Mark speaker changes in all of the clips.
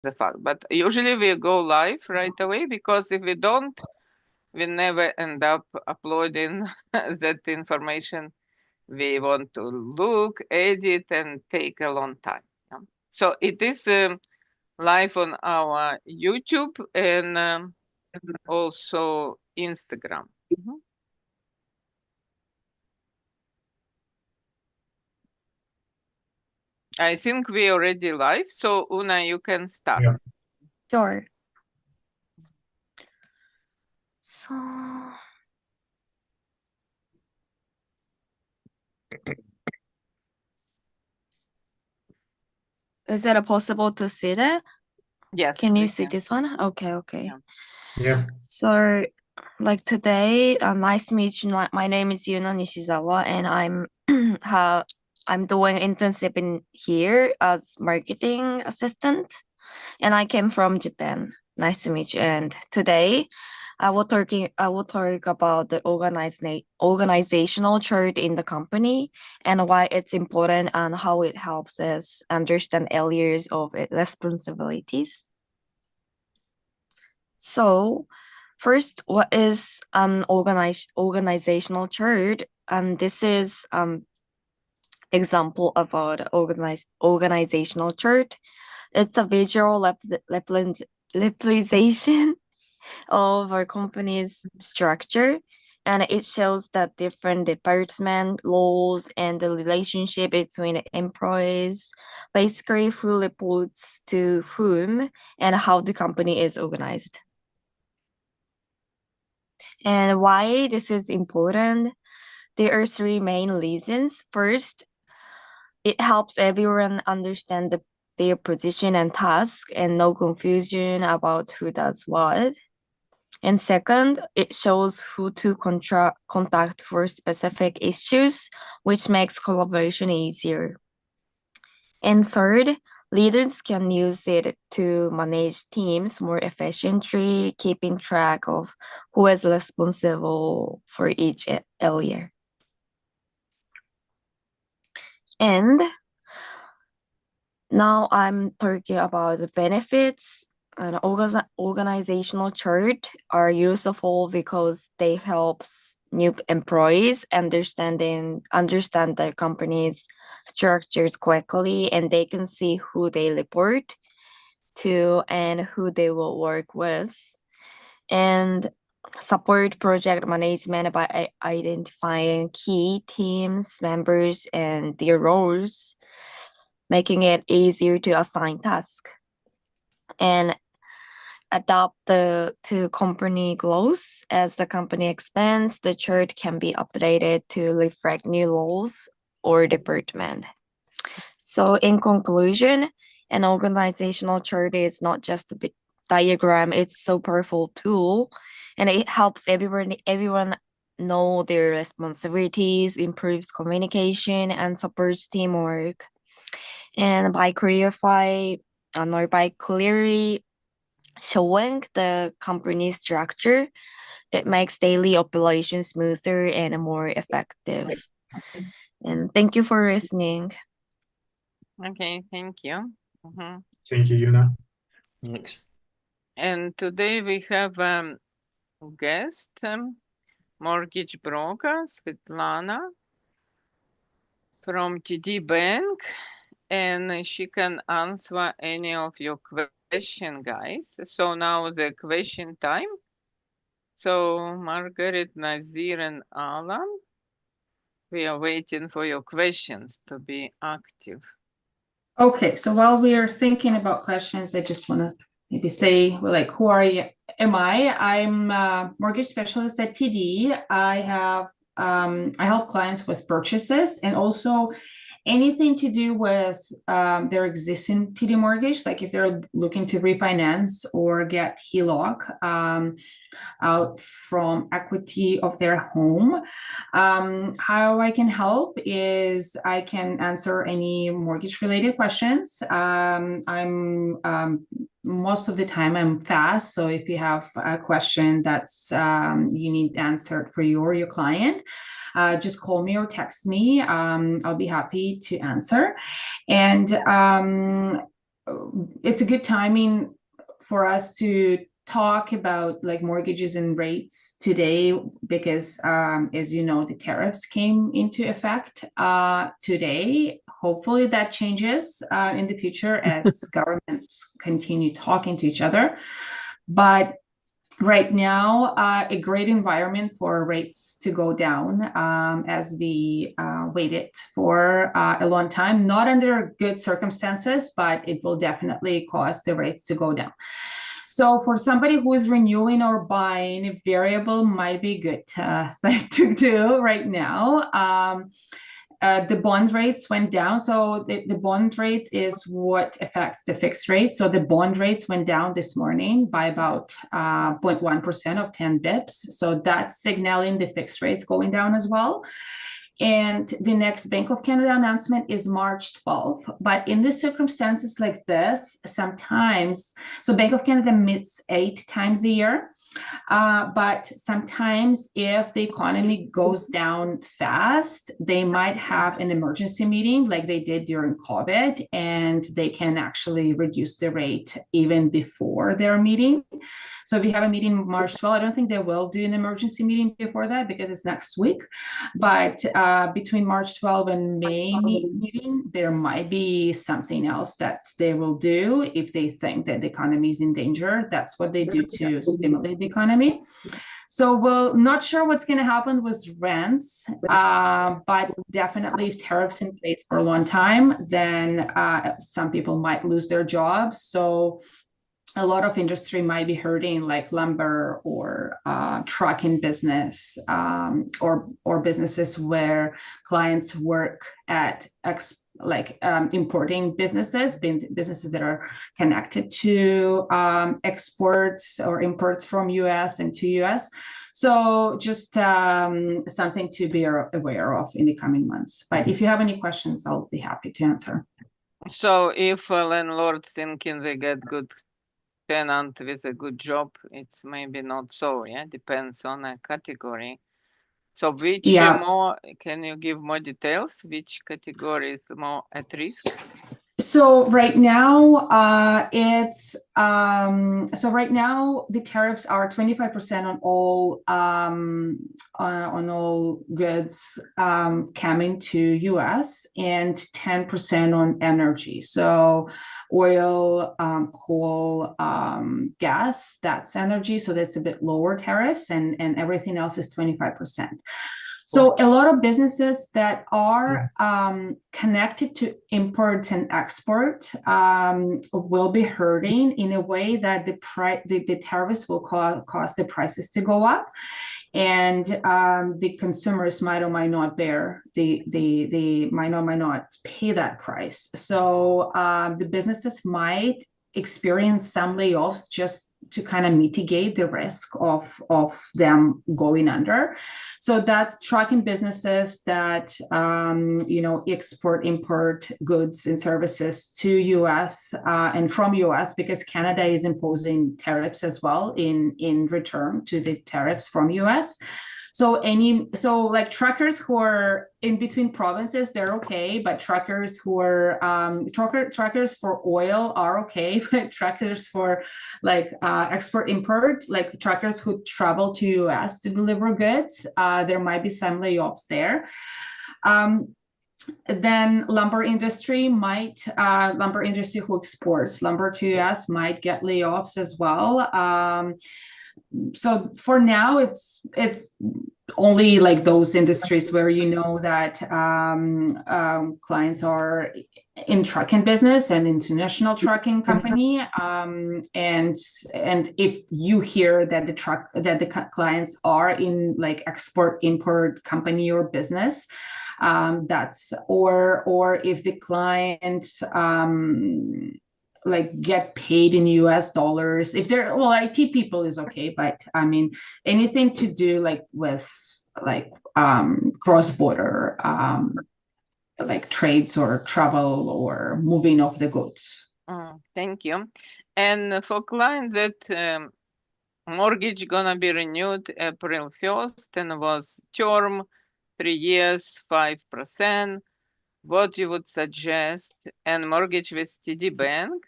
Speaker 1: the fact. But usually we go live right away, because if we don't, we never end up uploading that information we want to look, edit, and take a long time. Yeah. So it is live on our YouTube and also Instagram. Mhm. I think we already live, so Una, you can start.
Speaker 2: Yeah.
Speaker 3: Sure. So, is it possible to see that?
Speaker 1: Yes.
Speaker 3: Can you
Speaker 1: we
Speaker 3: see
Speaker 1: can.
Speaker 3: this one? Okay, okay.
Speaker 1: Yeah.
Speaker 2: Yeah.
Speaker 3: So, like today, nice to meet you. My name is Yuna Nishizawa, and I'm I'm doing internship in here as marketing assistant, and I came from Japan. Nice to meet you. And today, I will talk about the organizational chart in the company and why it's important and how it helps us understand areas of its responsibilities. So, first, what is organizational chart? This is example about organizational chart. It's a visual representation of our company's structure, and it shows that different department roles and the relationship between employees, basically who reports to whom and how the company is organized. And why this is important? There are three main reasons. First, it helps everyone understand their position and task and no confusion about who does what. And second, it shows who to contact for specific issues, which makes collaboration easier. And third, leaders can use it to manage teams more efficiently, keeping track of who is responsible for each area. And now I'm talking about the benefits. An organizational chart are useful because they help new employees understand their company's structures quickly, and they can see who they report to and who they will work with, and support project management by identifying key teams members and their roles, making it easier to assign tasks and adapt to company goals. As the company expands, the chart can be updated to reflect new roles or department. So in conclusion, an organizational chart is not just a diagram, it's so powerful tool, and it helps everyone know their responsibilities, improves communication, and supports teamwork. And by clearly showing the company structure, it makes daily operations smoother and more effective. And thank you for listening.
Speaker 1: Okay, thank you. Mhm.
Speaker 2: Thank you, Yuna.
Speaker 4: Thanks.
Speaker 1: And today we have guest, mortgage broker Svitlana from TD Bank, and she can answer any of your question, guys. So now the question time. So Margaret, Nazir, and Alan, we are waiting for your questions to be active.
Speaker 5: Okay, so while we are thinking about questions, I just want to maybe say, well, like, who am I? I'm a mortgage specialist at TD. I help clients with purchases and also anything to do with their existing TD mortgage, like if they're looking to refinance or get HELOC out from equity of their home. How I can help is I can answer any mortgage related questions. Most of the time I'm fast. So if you have a question that's you need answered for you or your client, just call me or text me. I'll be happy to answer. And it's a good timing for us to talk about like mortgages and rates today because as you know, the tariffs came into effect today. Hopefully that changes in the future as governments continue talking to each other. But right now, a great environment for rates to go down as we waited for a long time, not under good circumstances, but it will definitely cause the rates to go down. So for somebody who is renewing or buying, a variable might be good thing to do right now. The bond rates went down. So the bond rate is what affects the fixed rate. So the bond rates went down this morning by about 0.1% of 10 bips. So that's signaling the fixed rates going down as well. And the next Bank of Canada announcement is March 12th. But in the circumstances like this, sometimes, so Bank of Canada meets 8 times a year. But sometimes if the economy goes down fast, they might have an emergency meeting like they did during COVID, and they can actually reduce the rate even before their meeting. So if you have a meeting March 12th, I don't think they will do an emergency meeting before that because it's next week. But between March 12th and May meeting, there might be something else that they will do if they think that the economy is in danger. That's what they do to stimulate the economy. So we're not sure what's going to happen with rents, but definitely if tariffs in place for a long time, then some people might lose their jobs. So a lot of industry might be hurting, like lumber or trucking business, or businesses where clients work at importing businesses that are connected to exports or imports from US and to US. So just something to be aware of in the coming months. But if you have any questions, I'll be happy to answer.
Speaker 1: So if a landlord thinking they get good tenant with a good job, it's maybe not so, yeah, depends on a category. So which more, can you give more details? Which category is more at risk?
Speaker 5: So right now, right now the tariffs are 25% on all goods coming to US and 10% on energy. So oil, coal, gas, that's energy. So that's a bit lower tariffs, and everything else is 25%. So a lot of businesses that are connected to imports and export will be hurting in a way that the tariffs will cause the prices to go up, and the consumers might or might not bear might not pay that price. So the businesses might experience some layoffs just to kind of mitigate the risk of them going under. So that's trucking businesses that export, import goods and services to US and from US, because Canada is imposing tariffs as well in return to the tariffs from US. So like truckers who are in between provinces, they're okay, but truckers who are truckers for oil are okay, but truckers for like export import, like truckers who travel to US to deliver goods, there might be some layoffs there. Then lumber industry who exports lumber to US might get layoffs as well. So for now, it's only like those industries where you know that clients are in trucking business and international trucking company, and if you hear that the clients are in like export import company or business, that's or if the clients like get paid in US dollars, if they're IT people is okay, but I mean anything to do like with like cross-border like trades or travel or moving of the goods.
Speaker 1: Thank you. And for clients that mortgage gonna be renewed April 1st and was term 3 years 5%, what you would suggest, and mortgage with TD Bank,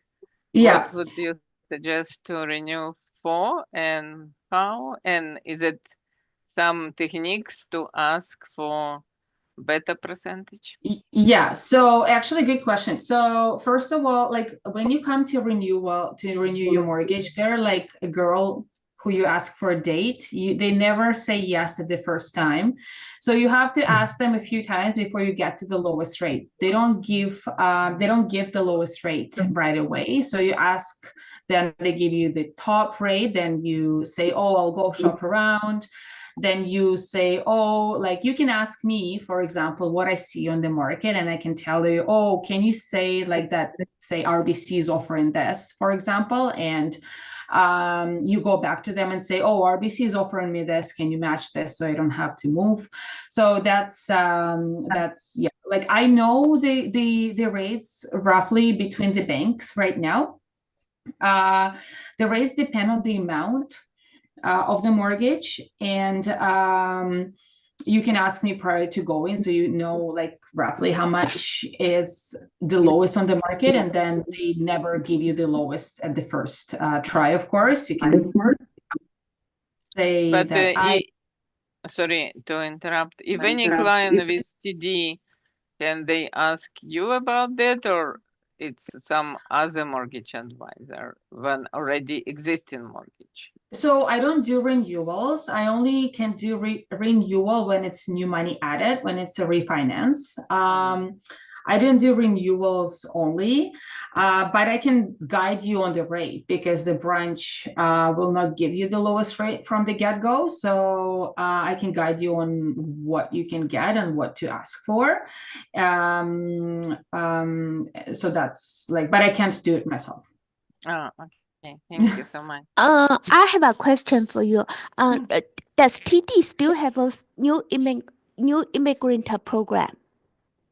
Speaker 5: Yeah.
Speaker 1: What would you suggest to renew for and how? And is it some techniques to ask for better percentage?
Speaker 5: Yeah, so actually good question. So first of all, like when you come to renew your mortgage, they're like a girl who you ask for a date. They never say yes at the first time. So you have to ask them a few times before you get to the lowest rate. They don't give the lowest rate right away. So you ask them, they give you the top rate, then you say, oh, I'll go shop around. Then you say, oh, like you can ask me, for example, what I see on the market, and I can tell you, oh, can you say like that, say RBC is offering this, for example, and you go back to them and say, oh, RBC is offering me this, can you match this so I don't have to move? So that's yeah, like I know the rates roughly between the banks right now. The rates depend on the amount of the mortgage, and you can ask me prior to going, so you know like roughly how much is the lowest on the market, and then they never give you the lowest at the first try. Of course, you can say
Speaker 1: But
Speaker 5: that
Speaker 1: sorry to interrupt. If any client with TD, can they ask you about that, or it's some other mortgage advisor when already existing mortgage?
Speaker 5: So I don't do renewals. I only can do renewal when it's new money added, when it's a refinance. I don't do renewals only, but I can guide you on the rate because the branch will not give you the lowest rate from the get-go. So I can guide you on what you can get and what to ask for. So that's like, but I can't do it myself.
Speaker 1: Oh, okay. Thank you so much.
Speaker 2: I have a question for you. Does TD still have a new immigrant program?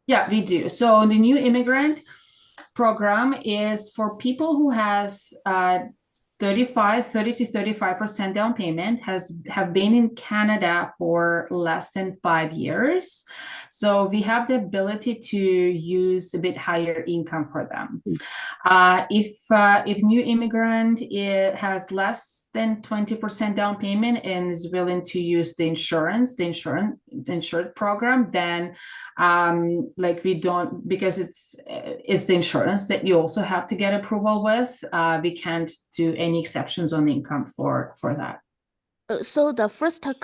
Speaker 5: Yeah, we do. So the new immigrant program is for people who has 30 to 35% down payment, have been in Canada for less than 5 years. So we have the ability to use a bit higher income for them. If new immigrant has less than 20% down payment and is willing to use the insured program, then like we don't, because it's the insurance that you also have to get approval with. We can't do any exceptions on income for that.
Speaker 2: So the first time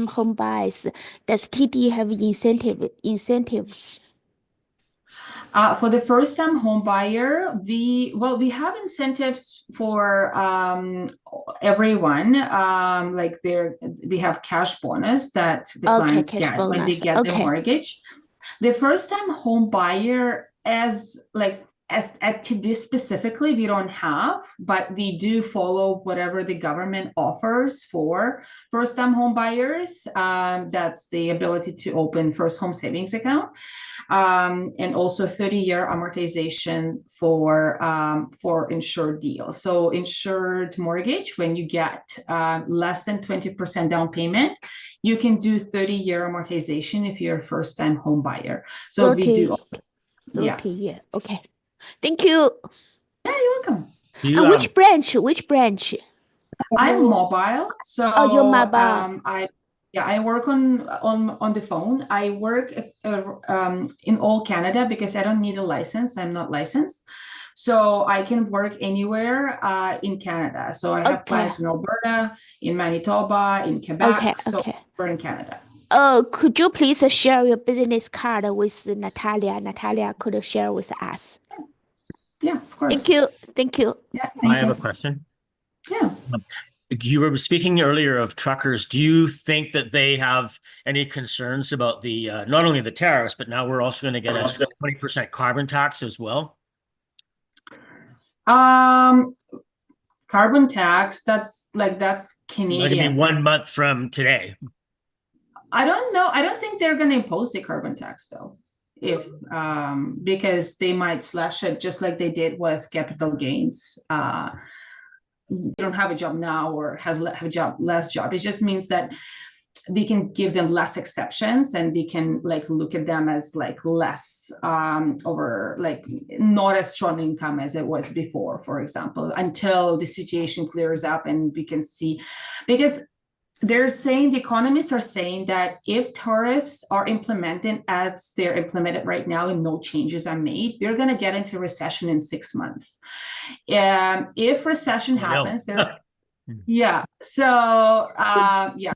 Speaker 2: home buys, does TD have incentives?
Speaker 5: For the first time home buyer, we have incentives for everyone. Like we have cash bonus that the clients get when they get the mortgage. The first time home buyer, at TD specifically, we don't have, but we do follow whatever the government offers for first time home buyers. That's the ability to open first home savings account. And also 30-year amortization for insured deals. So insured mortgage, when you get less than 20% down payment, you can do 30-year amortization if you're a first-time home buyer. So
Speaker 2: 30,
Speaker 5: we do.
Speaker 2: 30 year. Okay. Thank you.
Speaker 5: Yeah, you're welcome.
Speaker 2: Which branch?
Speaker 5: I'm mobile. So
Speaker 2: you're mobile.
Speaker 5: I work on the phone. I work in all Canada because I don't need a license. I'm not licensed. So I can work anywhere in Canada. So I have clients in Alberta, in Manitoba, in Quebec. So we're in Canada.
Speaker 2: Could you please share your business card with Natalia? Natalia could share with us.
Speaker 5: Yeah, of course.
Speaker 2: Thank you.
Speaker 5: Yeah,
Speaker 4: I have a question.
Speaker 5: Yeah.
Speaker 4: You were speaking earlier of truckers. Do you think that they have any concerns about the not only the tariffs, but now we're also going to get a 20% carbon tax as well?
Speaker 5: Carbon tax, that's Canadian.
Speaker 4: Like, I mean, 1 month from today.
Speaker 5: I don't know. I don't think they're going to impose the carbon tax though. If because they might slash it just like they did with capital gains. They don't have a job now or have a job, less job. It just means that we can give them less exceptions, and we can like look at them as like less over like not as strong income as it was before, for example, until the situation clears up and we can see, because they're saying, the economists are saying that if tariffs are implemented as they're implemented right now and no changes are made, they're going to get into recession in 6 months. If recession happens, they're yeah. So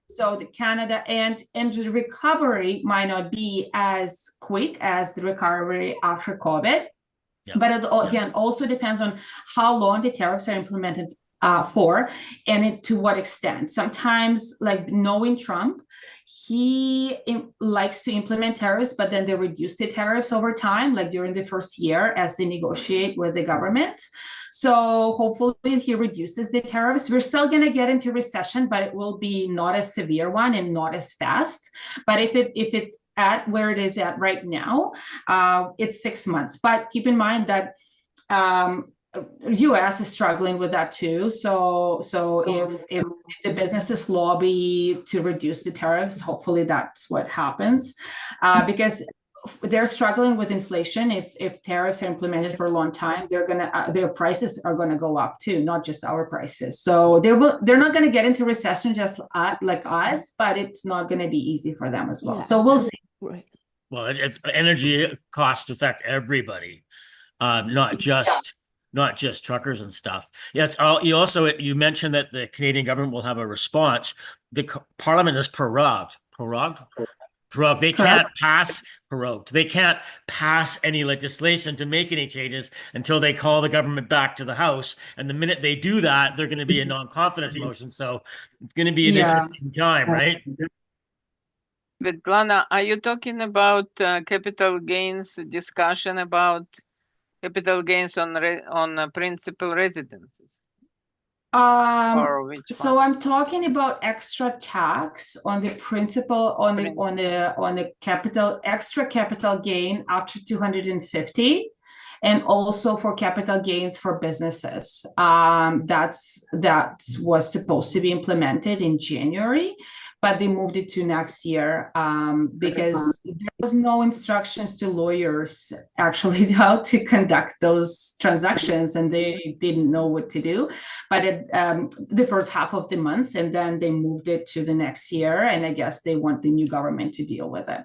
Speaker 5: so the Canada and the recovery might not be as quick as the recovery after COVID. Yeah. But it again also depends on how long the tariffs are implemented for, and to what extent. Sometimes, like knowing Trump, he likes to implement tariffs, but then they reduce the tariffs over time, like during the first year as they negotiate with the government. So hopefully he reduces the tariffs. We're still going to get into recession, but it will be not as severe one and not as fast. But if it's at where it is at right now, it's 6 months. But keep in mind that U.S. is struggling with that too. So if the businesses lobby to reduce the tariffs, hopefully that's what happens, because they're struggling with inflation. If tariffs are implemented for a long time, their prices are gonna go up too, not just our prices. So they're not gonna get into recession just like us, but it's not gonna be easy for them as well. Yeah. So we'll see.
Speaker 2: Right.
Speaker 4: Well, energy costs affect everybody, not just truckers and stuff. Yes. You mentioned that the Canadian government will have a response. The Parliament is prorogued. They can't pass any legislation to make any changes until they call the government back to the House. And the minute they do that, they're going to be a non-confidence motion. So it's going to be an interesting time, right?
Speaker 1: Svitlana, are you talking about capital gains discussion about capital gains on principal residences?
Speaker 5: So I'm talking about extra tax on the principal on the capital, extra capital gain after 250, and also for capital gains for businesses. That was supposed to be implemented in January, but they moved it to next year because there was no instructions to lawyers actually how to conduct those transactions, and they didn't know what to do. But the first half of the month, and then they moved it to the next year, and I guess they want the new government to deal with it.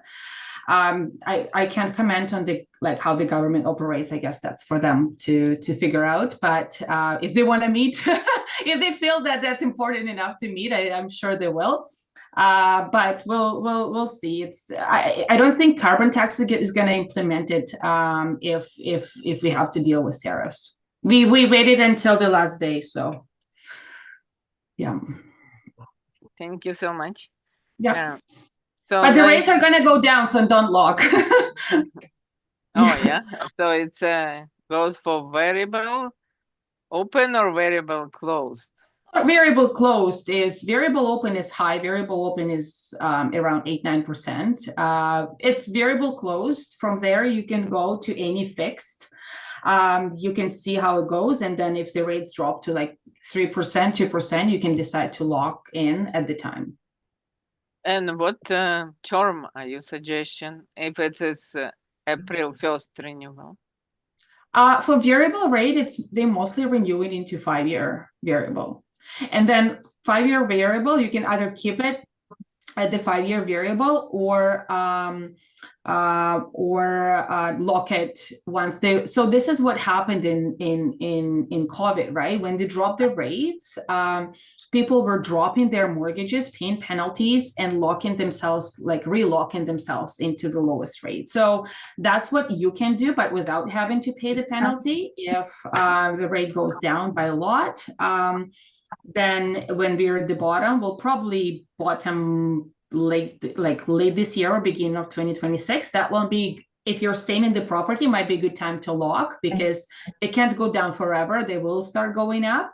Speaker 5: I can't comment on how the government operates. I guess that's for them to figure out. But if they want to meet, if they feel that that's important enough to meet, I'm sure they will. But we'll see. I don't think carbon tax is going to implement it if we have to deal with tariffs. We waited until the last day, so yeah.
Speaker 1: Thank you so much.
Speaker 5: Yeah.
Speaker 1: So
Speaker 5: but the rates are going to go down, so don't lock.
Speaker 1: Oh yeah. So it's goes for variable open or variable closed?
Speaker 5: Variable closed is variable open is high. Variable open is around 8-9%. It's variable closed. From there, you can go to any fixed. You can see how it goes, and then if the rates drop to like 3%, 2%, you can decide to lock in at the time.
Speaker 1: And what term are you suggesting if it is April 1st renewal?
Speaker 5: For variable rate, they mostly renew it into 5-year variable. And then 5-year variable, you can either keep it at the 5-year variable or lock it once they. So this is what happened in COVID, right? When they dropped the rates, people were dropping their mortgages, paying penalties, and relocking themselves into the lowest rate. So that's what you can do, but without having to pay the penalty if the rate goes down by a lot. Then when we're at the bottom, we'll probably bottom late this year or beginning of 2026. That won't be, if you're staying in the property, might be a good time to lock because they can't go down forever. They will start going up.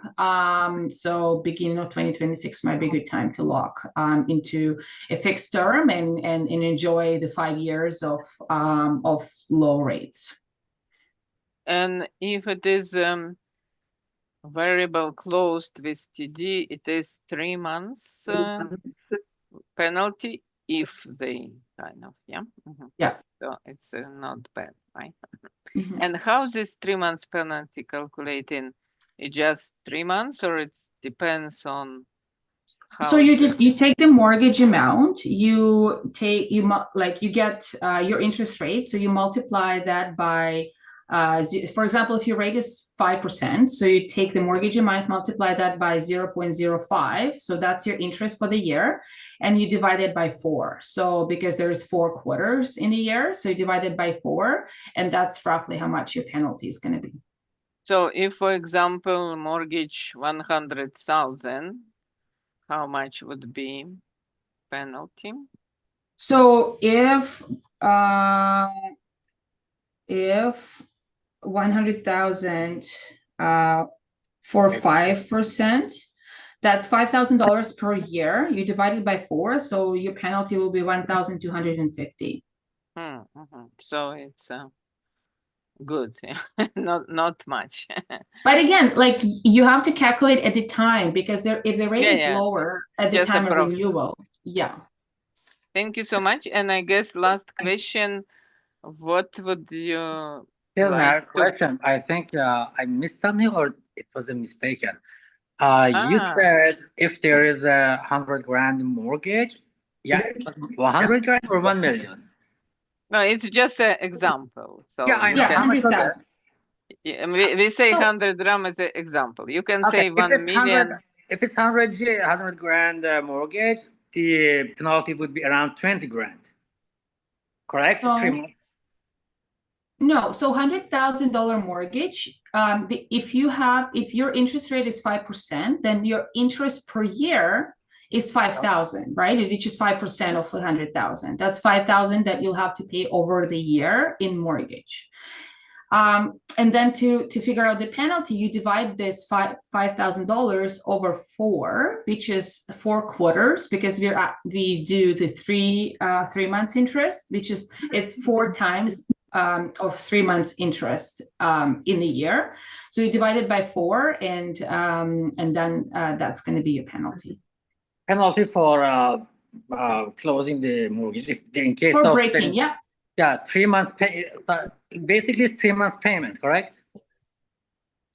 Speaker 5: So beginning of 2026 might be a good time to lock into a fixed term and enjoy the 5 years of low rates.
Speaker 1: And if it is variable closed with TD, it is 3 months penalty if they kind of, yeah.
Speaker 5: Yeah.
Speaker 1: So it's not bad, right?
Speaker 5: Mhm.
Speaker 1: And how this 3 months penalty calculating? It just 3 months, or it depends on how?
Speaker 5: So you take the mortgage amount, you get your interest rate, so you multiply that by for example, if your rate is 5%, so you take the mortgage amount, multiply that by 0.05, so that's your interest for the year, and you divide it by 4. So because there's 4 quarters in a year, so you divide it by 4, and that's roughly how much your penalty is going to be.
Speaker 1: So if, for example, mortgage 100,000, how much would be penalty?
Speaker 5: So if 100,000 for 5%, that's $5,000 per year. You divide it by 4, so your penalty will be 1,250.
Speaker 1: So it's good, not much.
Speaker 5: But again, like you have to calculate at the time, because if the rate is lower at the
Speaker 1: Just
Speaker 5: time of renewal. Yeah.
Speaker 1: Thank you so much. And I guess last question, what would you
Speaker 6: Here's
Speaker 1: like
Speaker 6: another
Speaker 1: to-
Speaker 6: question. I think I missed something, or it was a mistaken. You said if there is a 100 grand mortgage, yeah, 100 grand or 1 million?
Speaker 1: No, it's just an example. So
Speaker 6: Yeah, I know.
Speaker 5: Yeah,
Speaker 6: How much was
Speaker 5: 100,000.
Speaker 1: Yeah, we say
Speaker 5: So-
Speaker 1: 100 gram as an example. You can
Speaker 6: Okay,
Speaker 1: say 1 million.
Speaker 6: if it's 100 grand mortgage, the penalty would be around 20 grand. Correct?
Speaker 5: No.
Speaker 6: 3 months.
Speaker 5: No, so $100,000 mortgage. If your interest rate is 5%, then your interest per year is 5,000, right? Which is 5% of 100,000. That's 5,000 that you'll have to pay over the year in mortgage. And then to figure out the penalty, you divide this $5,000 over 4, which is 4 quarters, because we do the 3 months interest, which is it's 4 times of 3 months interest in the year. So you divide it by 4, and then that's going to be a penalty.
Speaker 6: Penalty for closing the mortgage, if in case
Speaker 5: For
Speaker 6: of
Speaker 5: breaking, yeah.
Speaker 6: Yeah, 3 months pay. So basically, it's 3 months payment, correct?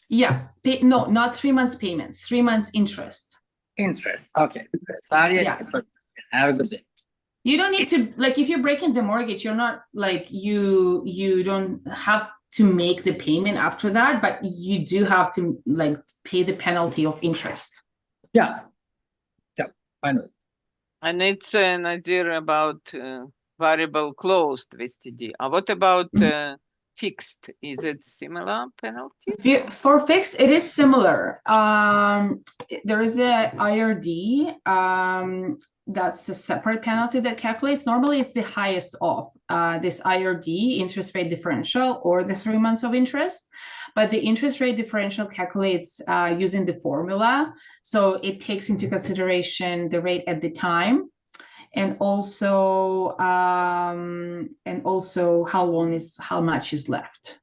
Speaker 5: Yeah. No, not 3 months payment. 3 months interest.
Speaker 6: Interest. Okay. Sorry.
Speaker 5: Yeah.
Speaker 6: Have a good day.
Speaker 5: You don't need to, like, if you're breaking the mortgage, you're not like you don't have to make the payment after that, but you do have to like pay the penalty of interest.
Speaker 6: Yeah. Yeah. I know.
Speaker 1: And it's an idea about variable closed with TD. What about fixed? Is it similar penalty?
Speaker 5: For fixed, it is similar. There is a IRD. That's a separate penalty that calculates. Normally, it's the highest of this IRD, interest rate differential, or the 3 months of interest. But the interest rate differential calculates using the formula. So it takes into consideration the rate at the time, and also how much is left.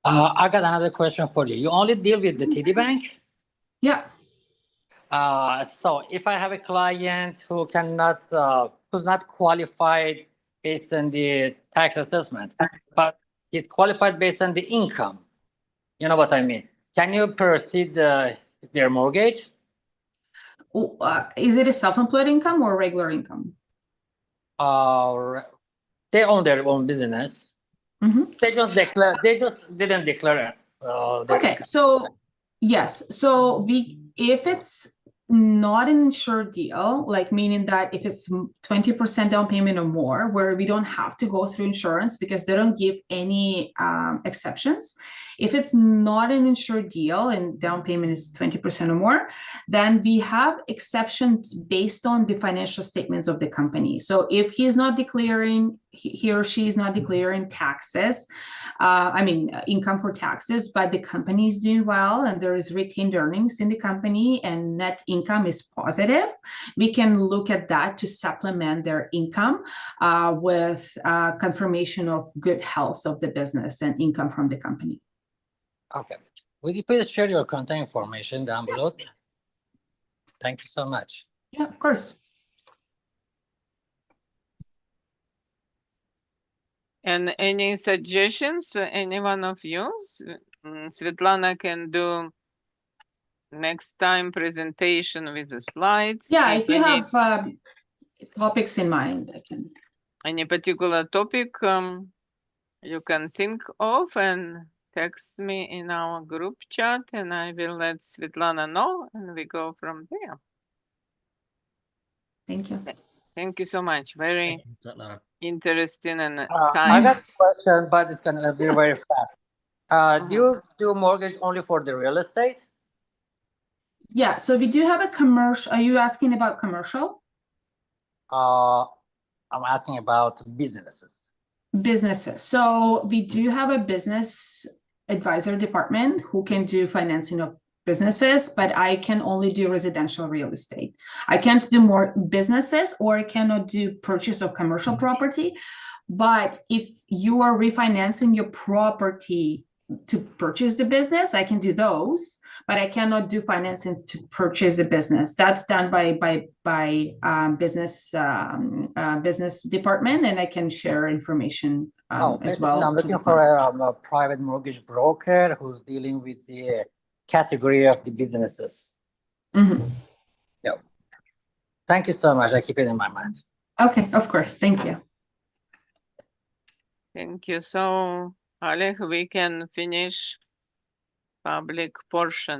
Speaker 6: I got another question for you. You only deal with the TD Bank?
Speaker 5: Yeah.
Speaker 6: So if I have a client who who's not qualified based on the tax assessment, but is qualified based on the income, you know what I mean? Can you proceed their mortgage?
Speaker 5: Is it a self-employed income or regular income?
Speaker 6: They own their own business.
Speaker 5: Mm-hmm.
Speaker 6: They just didn't declare.
Speaker 5: Okay, so yes, so if it's not an insured deal, like meaning that if it's 20% down payment or more, where we don't have to go through insurance because they don't give any exceptions. If it's not an insured deal and down payment is 20% or more, then we have exceptions based on the financial statements of the company. So if he is not declaring, he or she is not declaring taxes, income for taxes, but the company is doing well and there is retained earnings in the company and net income is positive, we can look at that to supplement their income with confirmation of good health of the business and income from the company.
Speaker 6: Okay. Would you please share your contact information down below? Thank you so much.
Speaker 5: Yeah, of course.
Speaker 1: And any suggestions, any one of you? Svitlana can do next time presentation with the slides.
Speaker 5: Yeah, if you have topics in mind, I can.
Speaker 1: Any particular topic you can think of and text me in our group chat, and I will let Svitlana know, and we go from there.
Speaker 5: Thank you.
Speaker 1: Thank you so much. Very
Speaker 4: Thank you, Svitlana.
Speaker 1: interesting and
Speaker 6: I got a question, but it's gonna be very fast. Do you do mortgage only for the real estate?
Speaker 5: Yeah, so we do have a commercial. Are you asking about commercial?
Speaker 6: I'm asking about businesses.
Speaker 5: Businesses. So we do have a business advisor department who can do financing of businesses, but I can only do residential real estate. I can't do more businesses, or I cannot do purchase of commercial property. But if you are refinancing your property to purchase the business, I can do those, but I cannot do financing to purchase a business. That's done by business department, and I can share information as well.
Speaker 6: I'm looking for a private mortgage broker who's dealing with the category of the businesses.
Speaker 5: Mm-hmm.
Speaker 6: Yep. Thank you so much. I keep it in my mind.
Speaker 5: Okay, of course. Thank you.
Speaker 1: Thank you. So, Oleg, we can finish public portion.